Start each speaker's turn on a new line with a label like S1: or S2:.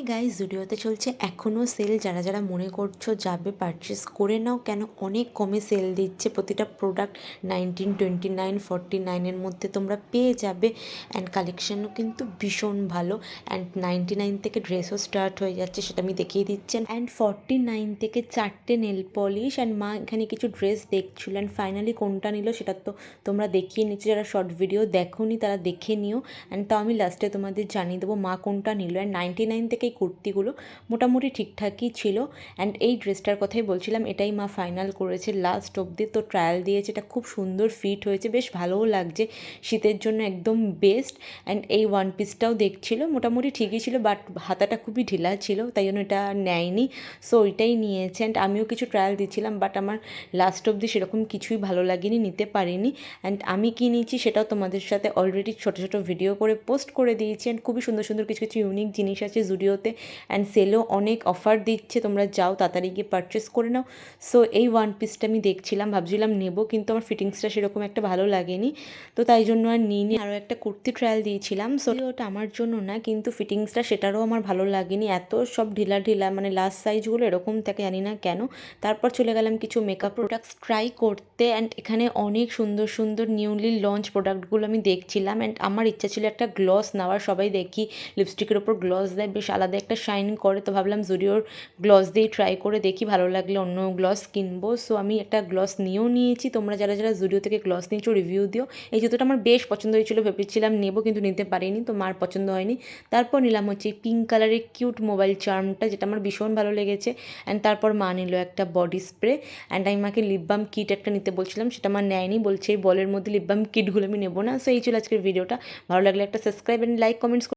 S1: Guys, জুডিওতে চলছে এখনও sell. যারা যারা মনে করছো যাবে পারচেস করে নাও, কেন অনেক কমে সেল দিচ্ছে। প্রতিটা প্রোডাক্ট 19, 29, 49-এর মধ্যে তোমরা পেয়ে যাবে। অ্যান্ড কালেকশানও কিন্তু ভীষণ ভালো। অ্যান্ড 99 থেকে ড্রেসও স্টার্ট হয়ে যাচ্ছে, সেটা আমি দেখিয়ে দিচ্ছেন। অ্যান্ড 49 থেকে 4টে নেল পলিশ। অ্যান্ড মা এখানে কিছু ড্রেস দেখছিল। অ্যান্ড ফাইনালি কোনটা নিল সেটা তো তোমরা দেখিয়ে নিচ্ছ। যারা শর্ট ভিডিও দেখোনি তারা দেখে নিও। অ্যান্ড তাও আমি লাস্টে তোমাদের জানিয়ে দেবো মা কোনটা নিল। অ্যান্ড 99 থেকে এই কুর্তিগুলো মোটামুটি ঠিকঠাকই ছিল। অ্যান্ড এই ড্রেসটার কথাই বলছিলাম, এটাই মা ফাইনাল করেছে লাস্ট অবধি। তো ট্রায়াল দিয়েছে, এটা খুব সুন্দর ফিট হয়েছে, বেশ ভালোও লাগছে, শীতের জন্য একদম বেস্ট। অ্যান্ড এই ওয়ান পিসটাও দেখছিল, মোটামুটি ঠিকই ছিল, বাট হাতাটা খুবই ঢিলা ছিল, তাই জন্য এটা নেয়নি। সো ওইটাই নিয়েছে। অ্যান্ড আমিও কিছু ট্রায়াল দিচ্ছিলাম, বাট আমার লাস্ট অবধি সেরকম কিছুই ভালো লাগেনি, নিতে পারিনি। অ্যান্ড আমি কী নিয়েছি সেটাও তোমাদের সাথে অলরেডি ছোটো ছোটো ভিডিও করে পোস্ট করে দিয়েছি। অ্যান্ড খুবই সুন্দর সুন্দর কিছু কিছু ইউনিক জিনিস আছে জুডিওতে। অ্যান্ড সেলেও অনেক অফার দিচ্ছে, তোমরা যাও তাড়াতাড়ি গিয়ে পারচেস করে নাও। সো এই ওয়ান পিসটা আমি দেখছিলাম, ভাবছিলাম নেবো, কিন্তু আমার ফিটিংসটা সেরকম একটা ভালো লাগেনি, তো তাই জন্য আর নিইনি। আরও একটা কুর্তি ট্রায়াল দিয়েছিলাম, সো ওটা আমার জন্য না, কিন্তু ফিটিংসটা সেটারও আমার ভালো লাগেনি। এত সব ঢিলা ঢিলা, মানে লাস্ট সাইজগুলো এরকম থাকে, জানি না কেন। তারপর চলে গেলাম কিছু মেকআপ প্রোডাক্টস ট্রাই করতে। অ্যান্ড এখানে অনেক সুন্দর সুন্দর নিউলি লঞ্চ প্রোডাক্টগুলো আমি দেখছিলাম। অ্যান্ড আমার ইচ্ছা ছিল একটা গ্লস নেওয়ার। সবাই দেখি লিপস্টিকের ওপর গ্লস দেয়, বেশ আলাদা একটা শাইন করে, তো ভাবলাম জুডিওর গ্লস দিয়েই ট্রাই করে দেখি, ভালো লাগলে অন্য গ্লস কিনবো। সো আমি একটা গ্লস নিয়েও নিয়েছি। তোমরা যারা যারা জুডিও থেকে গ্লস নিয়েছো রিভিউ দিও। এই জুতোটা আমার বেশ পছন্দ হয়েছিল, ভেবেছিলাম নেবো, কিন্তু নিতে পারিনি, তো মার পছন্দ হয়নি। তারপর নিলাম হচ্ছে পিঙ্ক কালারের কিউট মোবাইল চার্মটা, যেটা আমার ভীষণ ভালো লেগেছে। অ্যান্ড তারপর মা নিল একটা বডি স্প্রে। অ্যান্ড আমি মাকে লিপ বাম কিট একটা নিতে বলছিলাম, সেটা মা নেয়নি, বলছে এই বলের মধ্যে লিপ বাম কিটগুলো আমি নেবো না। সো এই ছিল আজকের ভিডিওটা। ভালো লাগলে একটা সাবস্ক্রাইব অ্যান্ড লাইক কমেন্টস